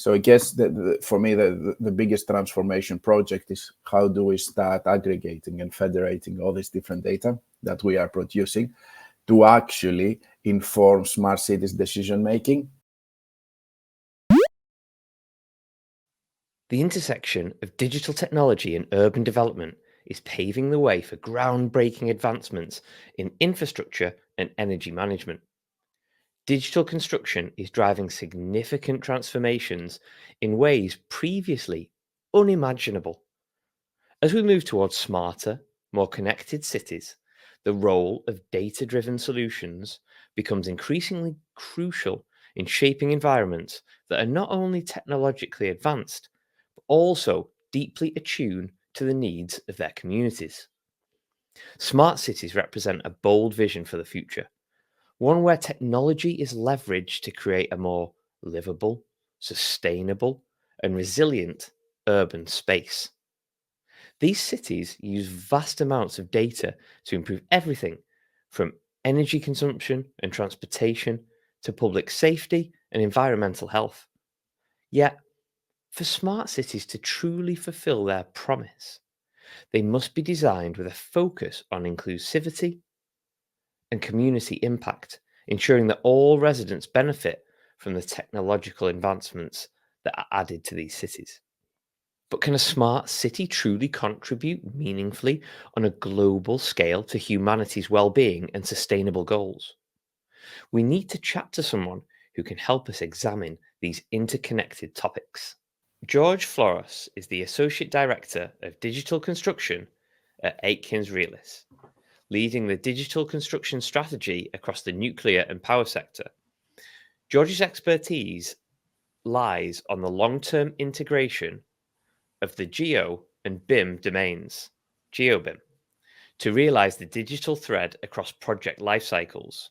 So I guess for me, the biggest transformation project is how do we start aggregating and federating all this different data that we are producing to actually inform smart cities decision making. The intersection of digital technology and urban development is paving the way for groundbreaking advancements in infrastructure and energy management. Digital construction is driving significant transformations in ways previously unimaginable. As we move towards smarter, more connected cities, the role of data-driven solutions becomes increasingly crucial in shaping environments that are not only technologically advanced, but also deeply attuned to the needs of their communities. Smart cities represent a bold vision for the future, one where technology is leveraged to create a more livable, sustainable, and resilient urban space. These cities use vast amounts of data to improve everything from energy consumption and transportation to public safety and environmental health. Yet, for smart cities to truly fulfill their promise, they must be designed with a focus on inclusivity and community impact, ensuring that all residents benefit from the technological advancements that are added to these cities. But can a smart city truly contribute meaningfully on a global scale to humanity's well-being and sustainable goals? We need to chat to someone who can help us examine these interconnected topics. George Floros is the Associate Director of Digital Construction at Aitkins Realis, leading the digital construction strategy across the nuclear and power sector. George's expertise lies on the long-term integration of the Geo and BIM domains, GeoBIM, to realize the digital thread across project lifecycles.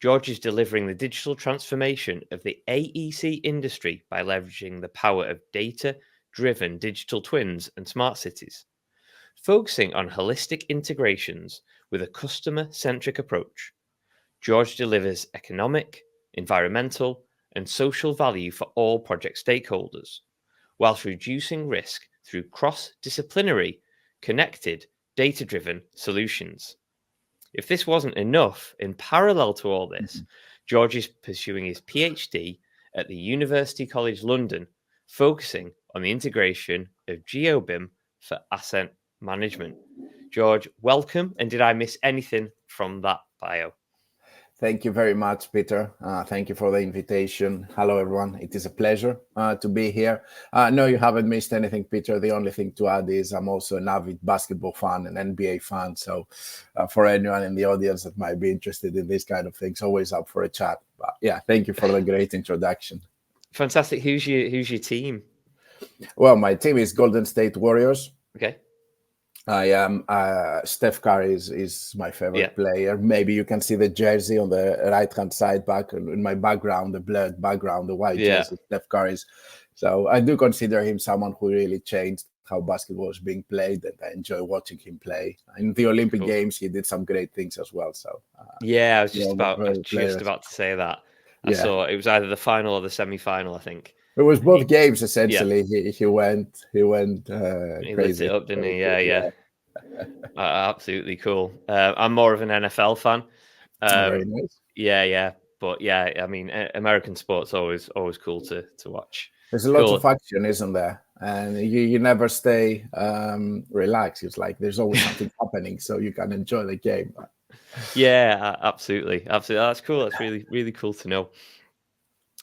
George is delivering the digital transformation of the AEC industry by leveraging the power of data-driven digital twins and smart cities, focusing on holistic integrations with a customer-centric approach. George delivers economic, environmental, and social value for all project stakeholders, whilst reducing risk through cross-disciplinary, connected, data-driven solutions. If this wasn't enough, in parallel to all this, George is pursuing his PhD at the University College London, focusing on the integration of GeoBIM for asset management. George, welcome. And did I miss anything from that bio? Thank you very much, Peter. Thank you for the invitation. Hello, everyone. It is a pleasure to be here. No, you haven't missed anything, Peter. The only thing to add is I'm also an avid basketball fan and NBA fan. So for anyone in the audience that might be interested in these kind of things, always up for a chat. But yeah, thank you for the great introduction. Fantastic. Who's your team? Well, my team is Golden State Warriors. Okay. I am Steph Curry is my favorite player. Maybe you can see the jersey on the right-hand side back in my background, the blurred background, the white jersey, Steph Curry's. So I do consider him someone who really changed how basketball is being played, and I enjoy watching him play. In the Olympic Games, he did some great things as well. So I was just about to say that. I saw it was either the final or the semi-final, I think. It was both games essentially. He went crazy. Lit it up, didn't he? Yeah. Absolutely cool. I'm more of an NFL fan. Very nice. Yeah. But yeah, I mean, American sports always cool to watch. There's a lot of action, isn't there? And you never stay relaxed. It's like there's always something happening, so you can enjoy the game. Yeah, absolutely. That's cool. That's really cool to know.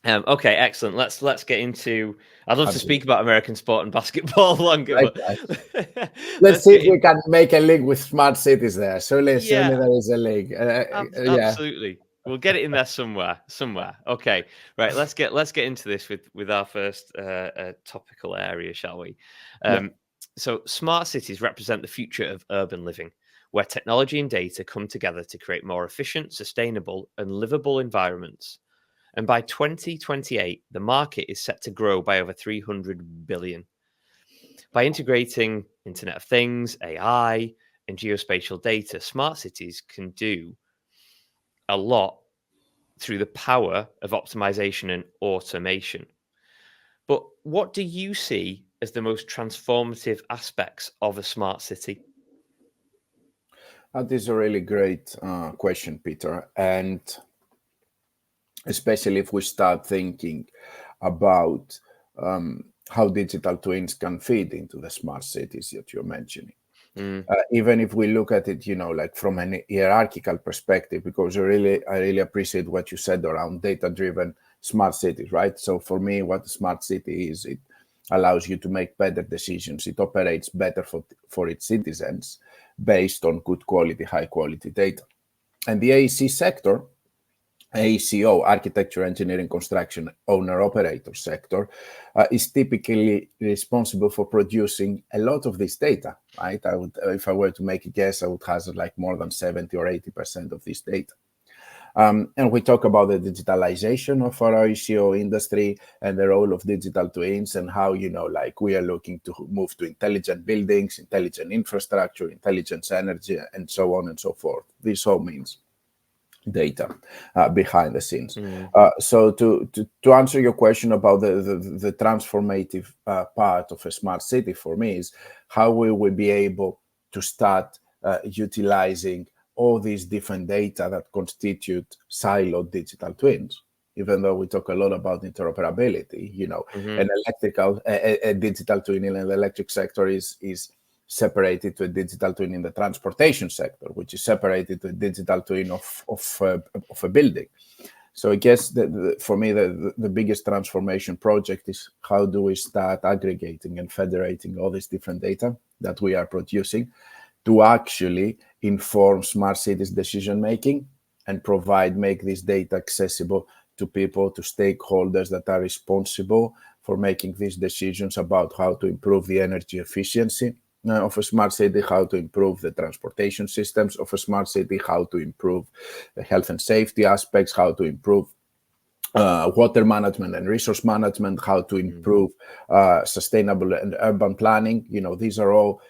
Okay, excellent. Let's get into. I'd love to speak about American sport and basketball longer. But let's see if we can make a link with smart cities there. Surely there is a link. Absolutely, we'll get it in there somewhere. Okay, right. Let's get into this with our first topical area, shall we? So, smart cities represent the future of urban living, where technology and data come together to create more efficient, sustainable, and livable environments. And by 2028, the market is set to grow by over 300 billion. By integrating Internet of Things, AI, and geospatial data, smart cities can do a lot through the power of optimization and automation. But what do you see as the most transformative aspects of a smart city? That is a really great question, Peter. And especially if we start thinking about how digital twins can fit into the smart cities that you're mentioning. Even if we look at it, like from an hierarchical perspective, because I really appreciate what you said around data-driven smart cities, right? So for me, what a smart city is, it allows you to make better decisions. It operates better for its citizens based on good quality, high quality data. And the AEC sector, AECO, architecture, engineering, construction, owner operator sector, is typically responsible for producing a lot of this data, right? If I were to make a guess, I would hazard like more than 70 or 80% of this data. And we talk about the digitalization of our AECO industry and the role of digital twins and how, like we are looking to move to intelligent buildings, intelligent infrastructure, intelligent energy, and so on and so forth. This all means data behind the scenes. So to answer your question about the transformative part of a smart city for me is how we will be able to start utilizing all these different data that constitute siloed digital twins. Even though we talk a lot about interoperability, an a digital twin in the electric sector is separated to a digital twin in the transportation sector, which is separated to a digital twin of a building. So I guess for me, the biggest transformation project is how do we start aggregating and federating all this different data that we are producing to actually inform smart cities decision-making and make this data accessible to people, to stakeholders that are responsible for making these decisions about how to improve the energy efficiency of a smart city, how to improve the transportation systems of a smart city, how to improve the health and safety aspects, how to improve water management and resource management, how to improve sustainable and urban planning. These are all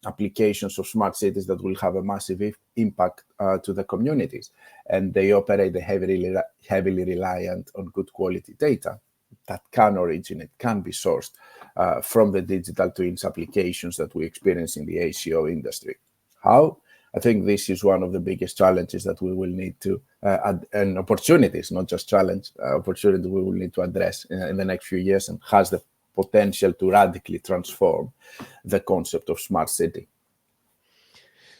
applications of smart cities that will have a massive impact to the communities. And they operate heavily reliant on good quality data that can be sourced from the digital twins applications that we experience in the AECO industry. How? I think this is one of the biggest challenges that we will need to, and opportunities, not just challenge, opportunity we will need to address in the next few years, and has the potential to radically transform the concept of smart city.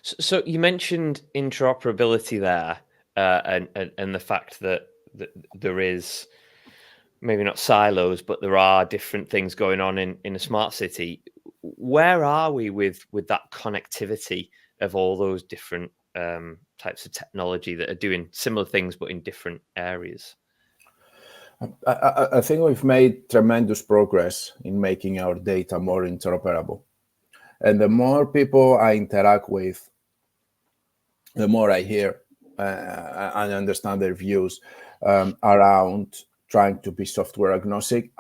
So you mentioned interoperability there, and the fact that there is maybe not silos, but there are different things going on in a smart city. Where are we with that connectivity of all those different types of technology that are doing similar things but in different areas? I think we've made tremendous progress in making our data more interoperable. And the more people I interact with, the more I hear and understand their views around trying to be software agnostic,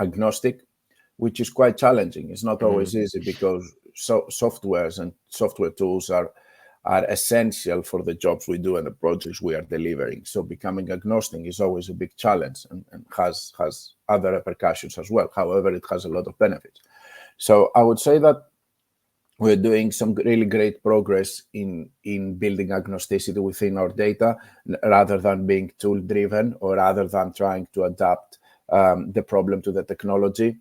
which is quite challenging. It's not always easy because softwares and software tools are essential for the jobs we do and the projects we are delivering. So becoming agnostic is always a big challenge and has other repercussions as well. However, it has a lot of benefits. So I would say that we're doing some really great progress in building agnosticity within our data, rather than being tool-driven or rather than trying to adapt the problem to the technology.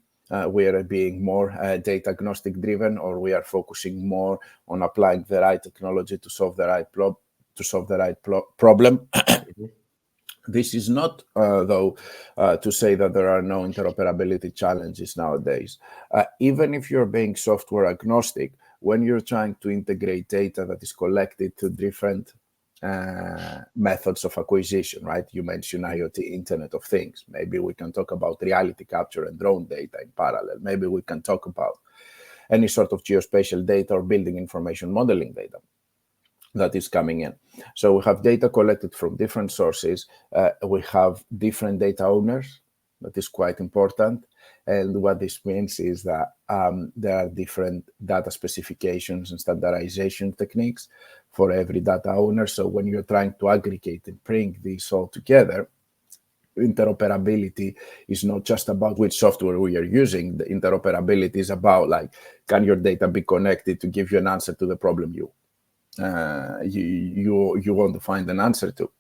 We are being more data agnostic driven, or we are focusing more on applying the right technology to solve the right problem. This is not, though, to say that there are no interoperability challenges nowadays. Even if you're being software agnostic, when you're trying to integrate data that is collected to different methods of acquisition, right? You mentioned IoT, Internet of Things. Maybe we can talk about reality capture and drone data in parallel. Maybe we can talk about any sort of geospatial data or building information modeling data that is coming in. So we have data collected from different sources. We have different data owners. That is quite important. And what this means is that there are different data specifications and standardization techniques for every data owner. So when you're trying to aggregate and bring these all together, interoperability is not just about which software we are using. The interoperability is about, like, can your data be connected to give you an answer to the problem you want to find an answer to.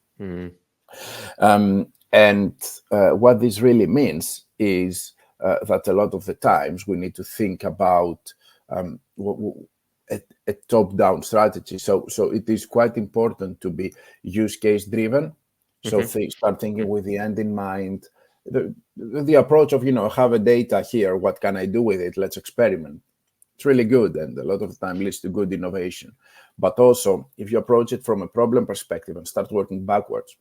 And what this really means is that a lot of the times we need to think about a top-down strategy. So it is quite important to be use case driven. So start thinking with the end in mind. The approach of, have a data here, what can I do with it? Let's experiment. It's really good, and a lot of the time leads to good innovation. But also, if you approach it from a problem perspective and start working backwards,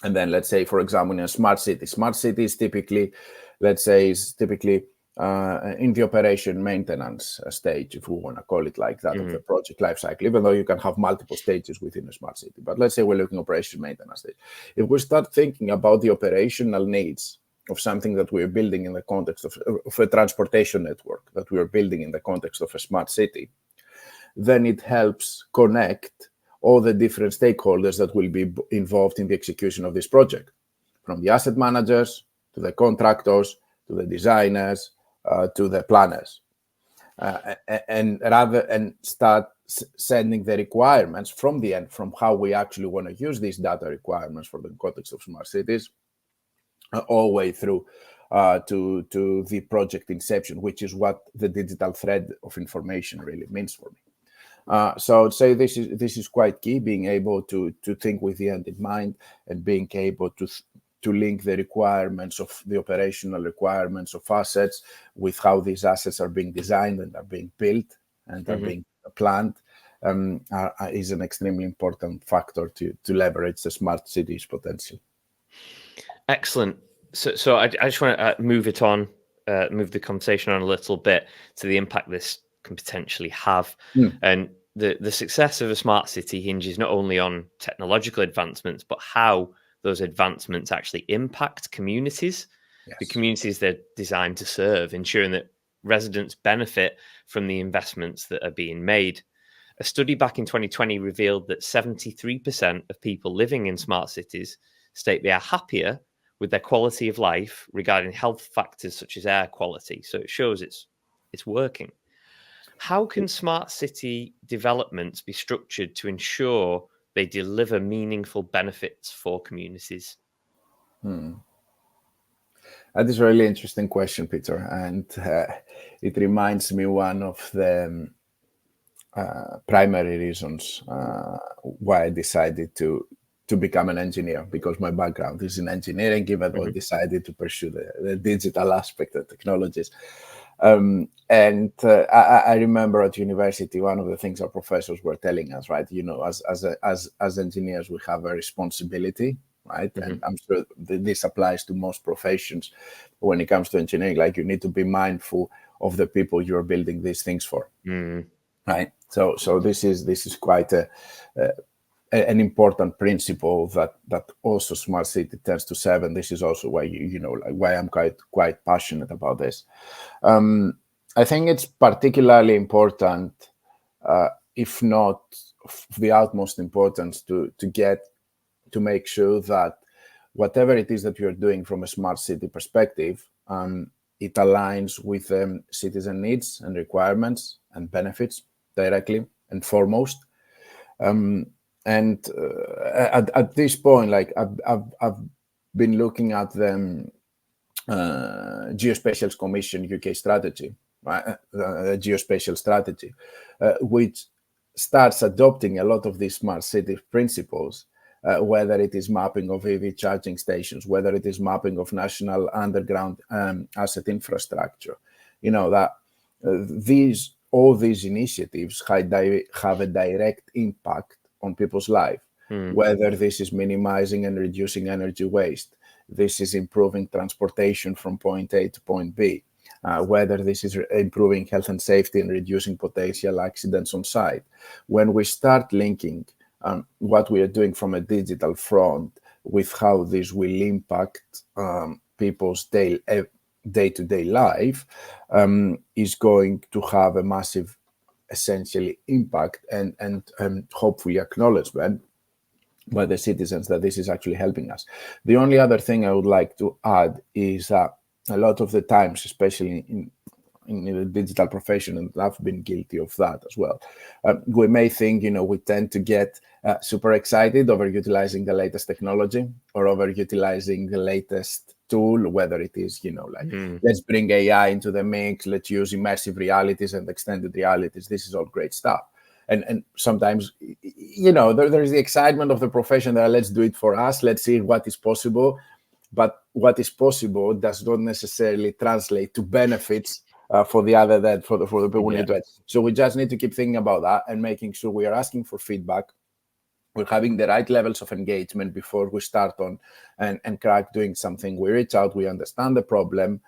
and then let's say, for example, in a smart city is typically, in the operation maintenance stage, if we want to call it like that, of the project life cycle, even though you can have multiple stages within a smart city. But let's say we're looking operation maintenance stage. If we start thinking about the operational needs of something that we're building in the context of a transportation network that we're building in the context of a smart city, then it helps connect all the different stakeholders that will be involved in the execution of this project, from the asset managers to the contractors to the designers to the planners, and start sending the requirements from the end, from how we actually want to use these data requirements for the context of smart cities, all the way through to the project inception, which is what the digital thread of information really means for me. So I'd say this is quite key, being able to think with the end in mind, and being able to link the requirements of the operational requirements of assets with how these assets are being designed and are being built and are being planned, is an extremely important factor to leverage the smart cities potential. Excellent. So I just want to move the conversation on a little bit to the impact this can potentially have. And the success of a smart city hinges not only on technological advancements, but how those advancements actually impact communities, the communities they're designed to serve, ensuring that residents benefit from the investments that are being made. A study back in 2020 revealed that 73% of people living in smart cities state they are happier with their quality of life regarding health factors such as air quality. So it shows it's working. How can smart city developments be structured to ensure they deliver meaningful benefits for communities? That is a really interesting question, Peter, and it reminds me one of the primary reasons why I decided to become an engineer, because my background is in engineering, even though I decided to pursue the digital aspect of technologies. I remember at university, one of the things our professors were telling us, right? As engineers, we have a responsibility, right? And I'm sure this applies to most professions when it comes to engineering. Like, you need to be mindful of the people you're building these things for, right? So this is quite an important principle that also smart city tends to serve, and this is also why why I'm quite passionate about this. I think it's particularly important, if not of the utmost importance, to make sure that whatever it is that you're doing from a smart city perspective, it aligns with citizen needs and requirements and benefits directly and foremost. And at this point, like, I've been looking at the Geospatial Commission UK strategy, right? Geospatial strategy, which starts adopting a lot of these smart city principles, whether it is mapping of EV charging stations, whether it is mapping of national underground asset infrastructure. That all these initiatives have a direct impact on people's life, whether this is minimizing and reducing energy waste, this is improving transportation from point A to point B, whether this is improving health and safety and reducing potential accidents on site. When we start linking what we are doing from a digital front with how this will impact people's day-to-day life, is going to have a massive, essentially, impact and hopefully acknowledgement by the citizens that this is actually helping us. The only other thing I would like to add is a lot of the times, especially in the digital profession, and I've been guilty of that as well, we may think, we tend to get super excited over utilizing the latest technology or over utilizing the latest tool, whether it is, let's bring AI into the mix, let's use immersive realities and extended realities. This is all great stuff. And sometimes, there's the excitement of the profession that let's do it for us, let's see what is possible. But what is possible does not necessarily translate to benefits for the people who need to. So we just need to keep thinking about that and making sure we are asking for feedback. We're having the right levels of engagement before we start on and crack doing something. We reach out, we understand the problem,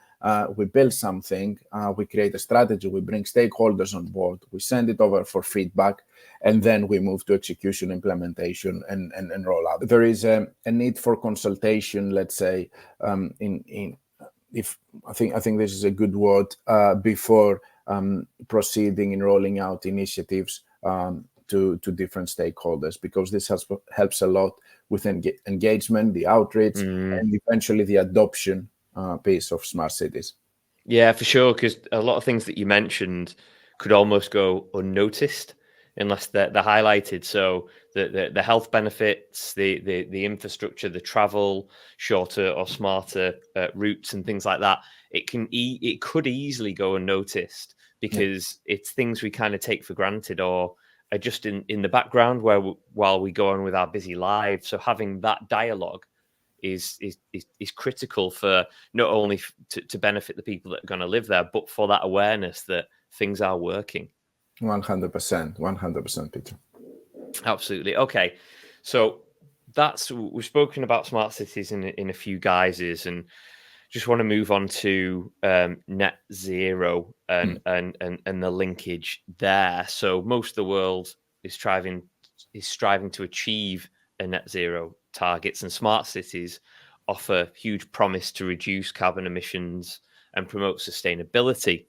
we build something, we create a strategy, we bring stakeholders on board, we send it over for feedback, and then we move to execution, implementation, and rollout. There is a need for consultation, let's say, if I think this is a good word, before proceeding in rolling out initiatives to different stakeholders, because this helps a lot with engagement, the outreach, and eventually the adoption piece of smart cities. Yeah, for sure, because a lot of things that you mentioned could almost go unnoticed unless they're highlighted. So the health benefits, the infrastructure, the travel, shorter or smarter routes and things like that, it could easily go unnoticed because it's things we kind of take for granted or are just in the background while we go on with our busy lives. So having that dialogue is critical for not only to benefit the people that are going to live there, but for that awareness that things are working. 100%, Peter. Absolutely. Okay, so we've spoken about smart cities in a few guises, and just want to move on to net zero and the linkage there. So most of the world is striving to achieve a net zero targets, and smart cities offer huge promise to reduce carbon emissions and promote sustainability.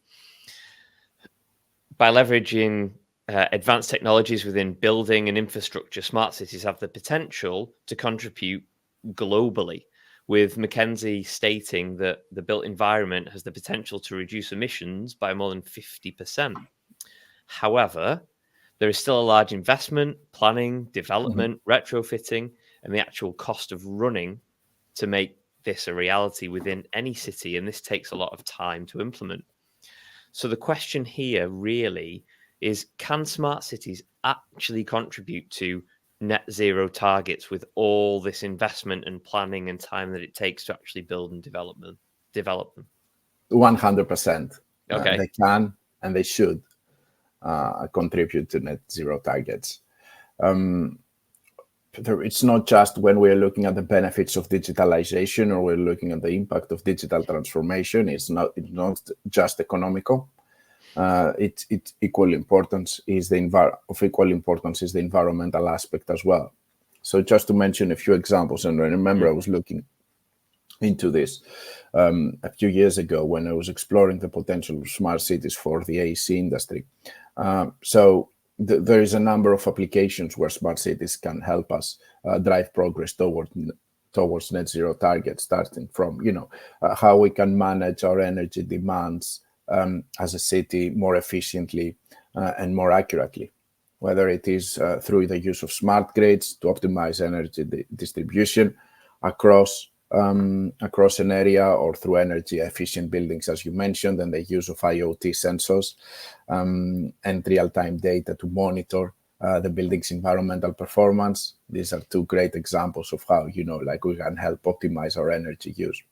By leveraging advanced technologies within building and infrastructure, smart cities have the potential to contribute globally, with McKinsey stating that the built environment has the potential to reduce emissions by more than 50%. However, there is still a large investment, planning, development, retrofitting, and the actual cost of running to make this a reality within any city, and this takes a lot of time to implement. So the question here really is, can smart cities actually contribute to net zero targets with all this investment and planning and time that it takes to actually build and develop them? 100%. Okay. They can and they should contribute to net zero targets. It's not just when we're looking at the benefits of digitalization or we're looking at the impact of digital transformation. It's not just economical. It's equal importance is the environmental aspect as well. So just to mention a few examples, and I remember I was looking into this a few years ago when I was exploring the potential of smart cities for the AC industry. There is a number of applications where smart cities can help us drive progress towards net zero targets, starting from how we can manage our energy demands as a city more efficiently and more accurately, whether it is through the use of smart grids to optimize energy distribution across an area, or through energy efficient buildings, as you mentioned, and the use of IoT sensors and real-time data to monitor the building's environmental performance. These are two great examples of how, we can help optimize our energy use.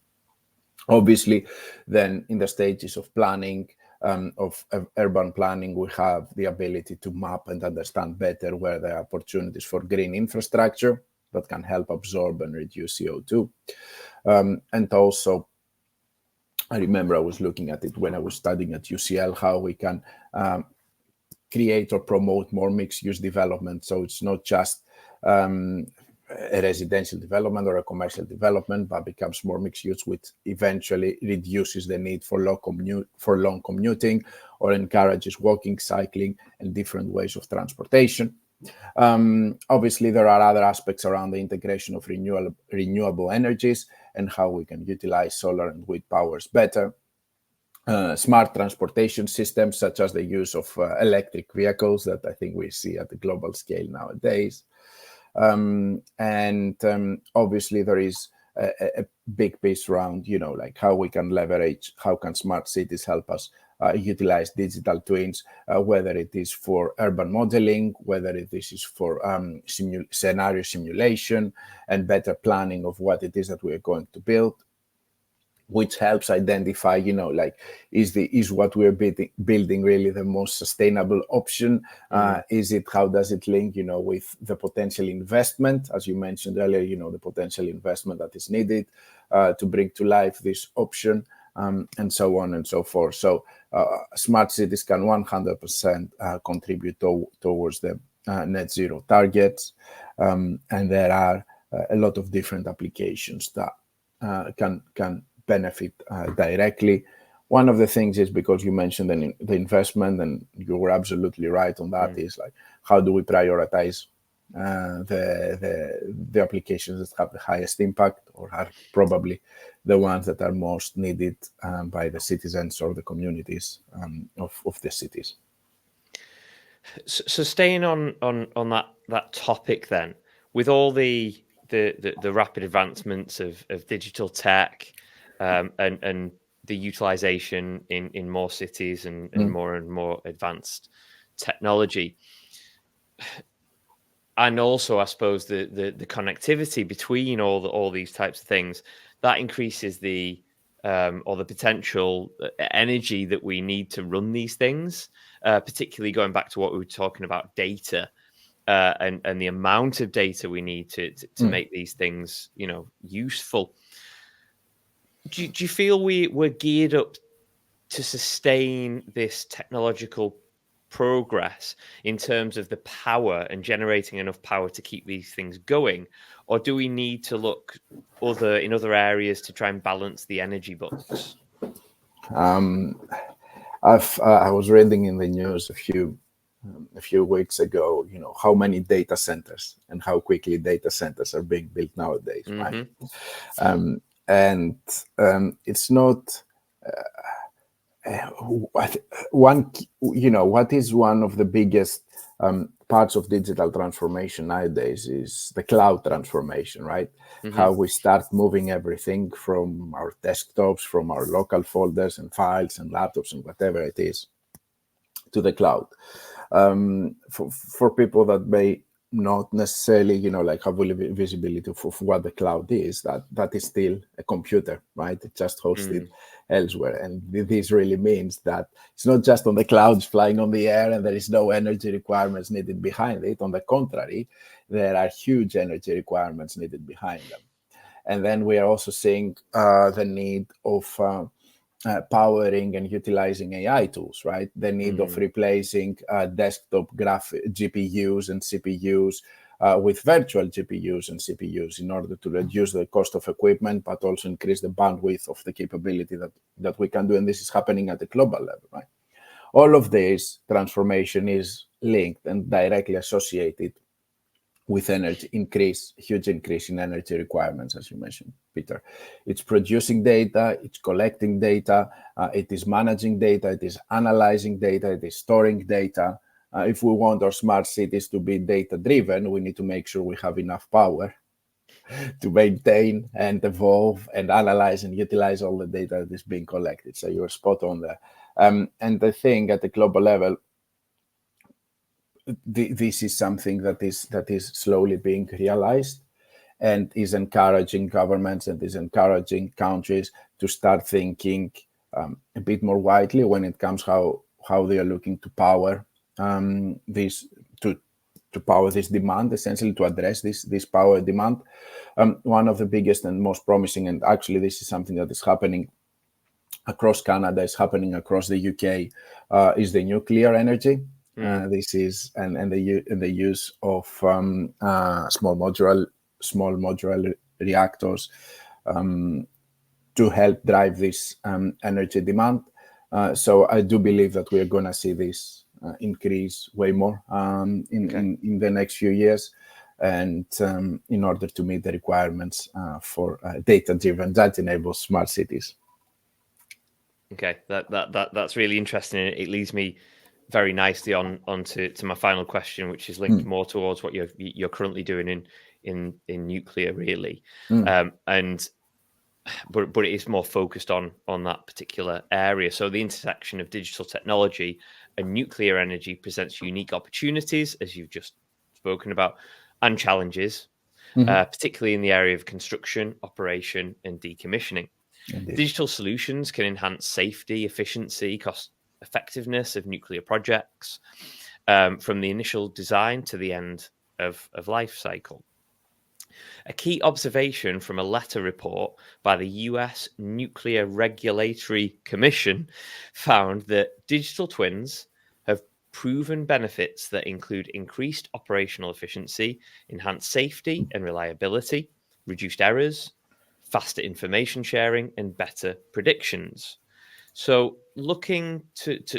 Obviously, then in the stages of planning, of urban planning, we have the ability to map and understand better where there are opportunities for green infrastructure that can help absorb and reduce CO2. And also, I remember I was looking at it when I was studying at UCL, how we can create or promote more mixed-use development. So it's not just a residential development or a commercial development, but becomes more mixed use, which eventually reduces the need for long commuting, or encourages walking, cycling, and different ways of transportation. Obviously, there are other aspects around the integration of renewable energies and how we can utilize solar and wind powers better. Smart transportation systems, such as the use of electric vehicles that I think we see at the global scale nowadays. Obviously, there is a big piece around, like how we can leverage, how can smart cities help us utilize digital twins, whether it is for urban modeling, whether it is for scenario simulation and better planning of what it is that we are going to build, which helps identify, like, is what we're building really the most sustainable option? How does it link, with the potential investment, as you mentioned earlier, the potential investment that is needed to bring to life this option, and so on and so forth. So smart cities can 100% contribute towards the net zero targets, and there are a lot of different applications that can benefit directly. One of the things is, because you mentioned the investment, and you were absolutely right on that, is like, how do we prioritize the applications that have the highest impact, or are probably the ones that are most needed by the citizens or the communities of the cities. So staying on that topic then, with all the rapid advancements of digital tech, and the utilization in more cities and more advanced technology, and also I suppose the connectivity between all these types of things, that increases the or the potential energy that we need to run these things, particularly going back to what we were talking about, data, and the amount of data we need to make these things, useful. Do you feel we're geared up to sustain this technological progress in terms of the power and generating enough power to keep these things going, or do we need to look in other areas to try and balance the energy books? I was reading in the news a few weeks ago, how many data centers and how quickly data centers are being built nowadays, right? And it's not what is one of the biggest parts of digital transformation nowadays is the cloud transformation, right? How we start moving everything from our desktops, from our local folders and files and laptops and whatever it is, to the cloud. For people that may not necessarily, like, have visibility of what the cloud is, that is still a computer, right? It's just hosted elsewhere. And this really means that it's not just on the clouds flying on the air and there is no energy requirements needed behind it. On the contrary, there are huge energy requirements needed behind them. And then we are also seeing the need of powering and utilizing AI tools, right? The need of replacing desktop GPUs and CPUs with virtual GPUs and CPUs in order to reduce the cost of equipment, but also increase the bandwidth of the capability that we can do. And this is happening at the global level, right? All of this transformation is linked and directly associated with huge increase in energy requirements, as you mentioned, Peter. It's producing data, it's collecting data, it is managing data, it is analyzing data, it is storing data. If we want our smart cities to be data-driven, we need to make sure we have enough power to maintain and evolve and analyze and utilize all the data that is being collected. So you're spot on there. And the thing at the global level, this is something that is slowly being realized, and is encouraging governments and is encouraging countries to start thinking a bit more widely when it comes how they are looking to power this to power this demand, essentially to address this power demand. One of the biggest and most promising, and actually this is something that is happening across Canada, is happening across the UK, is the nuclear energy. This is and the use of small modular reactors to help drive this energy demand. So I do believe that we are going to see this increase way more in the next few years, and in order to meet the requirements for data-driven that enables smart cities. Okay, that's really interesting. It leads me very nicely onto my final question, which is linked more towards what you're currently doing in nuclear, really, but it is more focused on that particular area. So the intersection of digital technology and nuclear energy presents unique opportunities, as you've just spoken about, and challenges, particularly in the area of construction, operation, and decommissioning. Indeed. Digital solutions can enhance safety, efficiency, cost effectiveness of nuclear projects, from the initial design to the end of life cycle. A key observation from a letter report by the US Nuclear Regulatory Commission found that digital twins have proven benefits that include increased operational efficiency, enhanced safety and reliability, reduced errors, faster information sharing, and better predictions. So, looking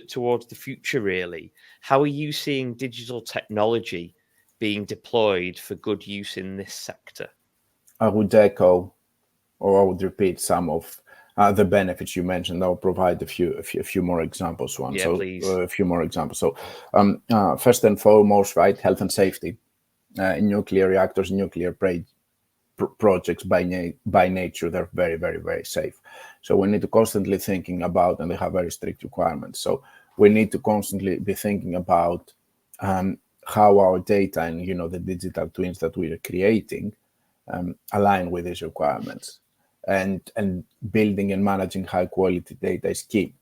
towards the future, really, how are you seeing digital technology being deployed for good use in this sector? I would echo, or I would repeat some of the benefits you mentioned. I'll provide a few more examples. Please. A few more examples. So, first and foremost, right, health and safety in nuclear reactors, nuclear projects by nature, they're very, very, very safe. So we need to constantly thinking about, and they have very strict requirements. So we need to constantly be thinking about how our data and the digital twins that we are creating align with these requirements, and building and managing high quality data is key.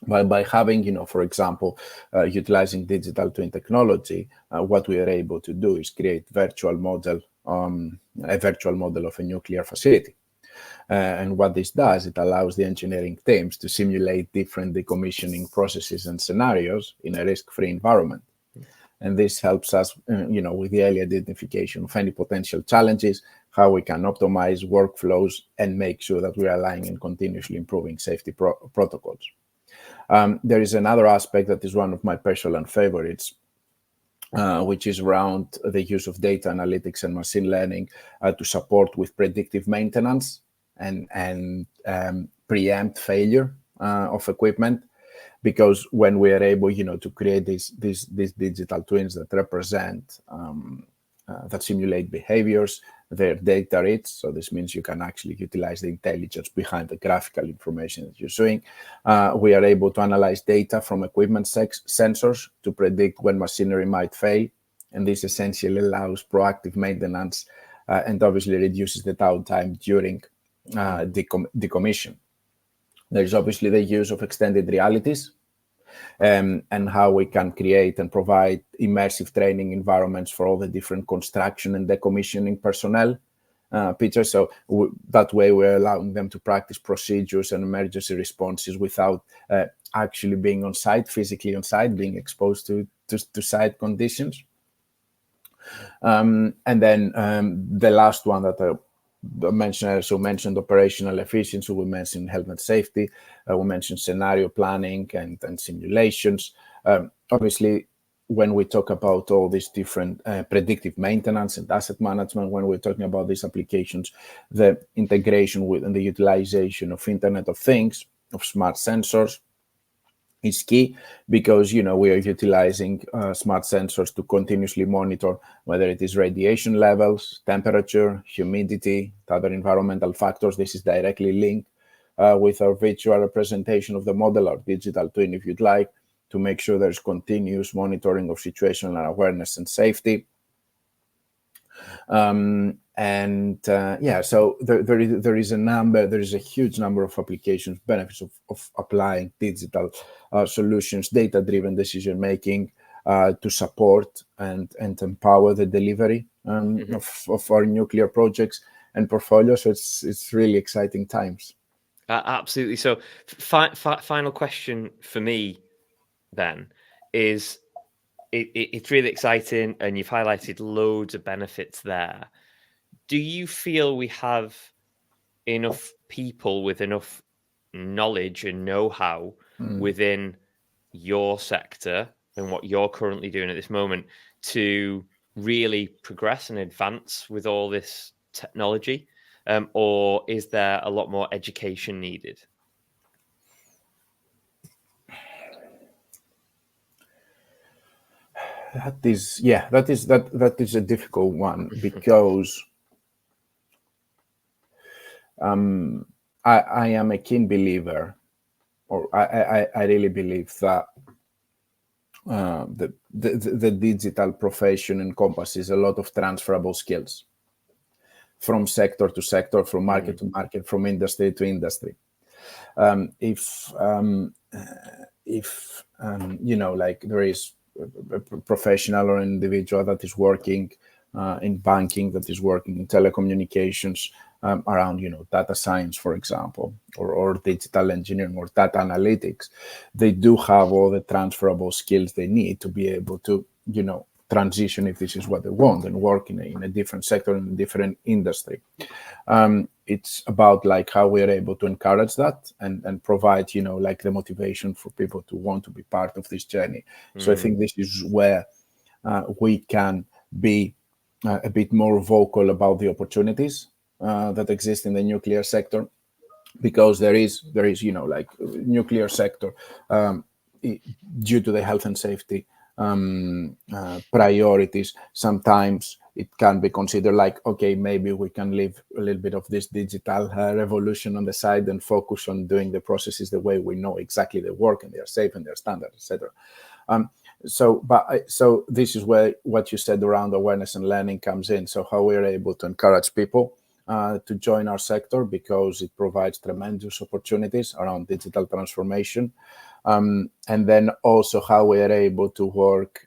By having, for example, utilizing digital twin technology, what we are able to do is create a virtual model of a nuclear facility. And what this does, it allows the engineering teams to simulate different decommissioning processes and scenarios in a risk-free environment. And this helps us, with the early identification of any potential challenges, how we can optimize workflows and make sure that we are aligning and continuously improving safety protocols. There is another aspect that is one of my personal favorites, which is around the use of data analytics and machine learning to support with predictive maintenance and preempt failure of equipment. Because when we are able, to create these digital twins that represent, that simulate behaviors, their data rich. So this means you can actually utilize the intelligence behind the graphical information that you're showing. We are able to analyze data from equipment sensors to predict when machinery might fail. And this essentially allows proactive maintenance and obviously reduces the downtime during decommission. There's obviously the use of extended realities and how we can create and provide immersive training environments for all the different construction and decommissioning personnel, Peter. So that way we're allowing them to practice procedures and emergency responses without actually being on site, physically on site, being exposed to site conditions. And then the last one that I mentioned operational efficiency, we mentioned health and safety, we mentioned scenario planning and simulations. Obviously, when we talk about all these different predictive maintenance and asset management, when we're talking about these applications, the integration with and the utilization of Internet of Things, of smart sensors, is key, because we are utilizing smart sensors to continuously monitor whether it is radiation levels, temperature, humidity, other environmental factors. This is directly linked with our virtual representation of the model, our digital twin, if you'd like, to make sure there's continuous monitoring of situational awareness and safety. So there is a huge number of applications, benefits of applying digital solutions, data-driven decision making to support and empower the delivery of our nuclear projects and portfolio. So it's really exciting times. Absolutely. So final question for me then is, it's really exciting, and you've highlighted loads of benefits there. Do you feel we have enough people with enough knowledge and know-how within your sector and what you're currently doing at this moment to really progress and advance with all this technology? Or is there a lot more education needed? That is a difficult one, because I am a keen believer, or I really believe that the digital profession encompasses a lot of transferable skills from sector to sector, from market to market, from industry to industry. If like there is a professional or an individual that is working in banking, that is working in telecommunications, around data science, for example, or digital engineering or data analytics, they do have all the transferable skills they need to be able to transition, if this is what they want, and work in a different sector, in a different industry. It's about like how we're able to encourage that and provide like the motivation for people to want to be part of this journey. So I think this is where we can be a bit more vocal about the opportunities that exist in the nuclear sector, because there is like nuclear sector, due to the health and safety priorities, sometimes it can be considered like, okay, maybe we can leave a little bit of this digital revolution on the side and focus on doing the processes the way we know exactly they work and they are safe and they're standard, etc. So this is where what you said around awareness and learning comes in. So how we're able to encourage people to join our sector, because it provides tremendous opportunities around digital transformation. And then also how we are able to work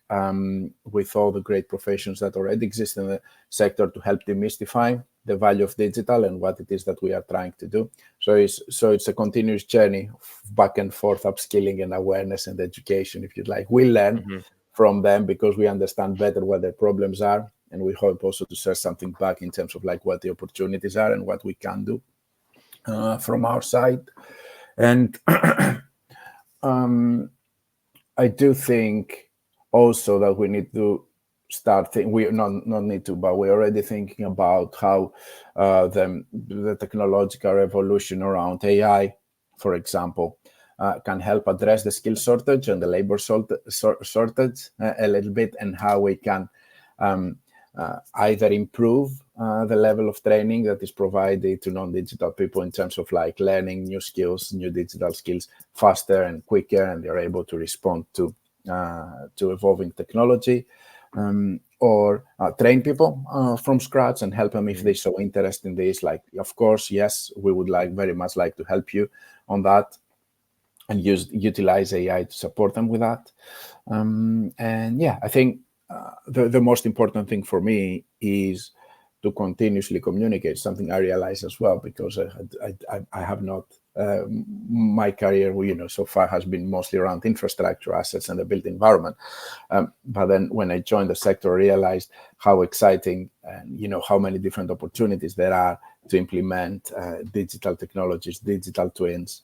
with all the great professions that already exist in the sector to help demystify the value of digital and what it is that we are trying to do. So it's a continuous journey of back and forth upskilling and awareness and education, if you'd like. We learn from them because we understand better what their problems are, and we hope also to share something back in terms of like what the opportunities are and what we can do from our side. And I do think also that we need to start thinking, we not need to, but we're already thinking about how the technological revolution around AI, for example, can help address the skill shortage and the labor shortage a little bit, and how we can either improve the level of training that is provided to non-digital people in terms of like learning new skills, new digital skills faster and quicker, and they're able to respond to evolving technology, or train people from scratch and help them if they show interest in this. Like, of course, yes, we would very much like to help you on that and utilize AI to support them with that. And yeah, I think the most important thing for me is to continuously communicate, something I realize as well, because I have not, my career, so far has been mostly around infrastructure assets and the built environment. But then when I joined the sector, I realized how exciting and, how many different opportunities there are to implement digital technologies, digital twins,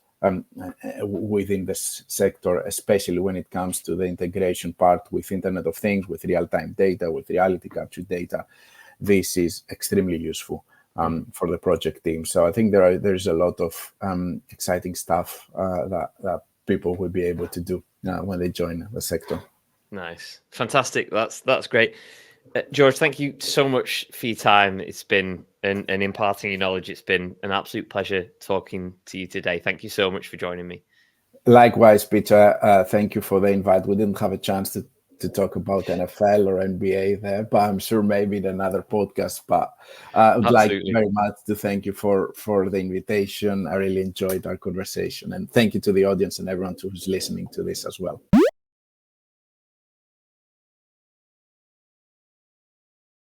within this sector, especially when it comes to the integration part with Internet of Things, with real-time data, with reality captured data. This is extremely useful for the project team. So I think there's a lot of exciting stuff that people will be able to do when they join the sector. Nice, fantastic. That's great. George, thank you so much for your time. It's been and imparting your knowledge. It's been an absolute pleasure talking to you today. Thank you so much for joining me. Likewise, Peter. Thank you for the invite. We didn't have a chance to talk about NFL or NBA there, but I'm sure maybe in another podcast. But I would like very much to thank you for the invitation. I really enjoyed our conversation, and thank you to the audience and everyone who's listening to this as well.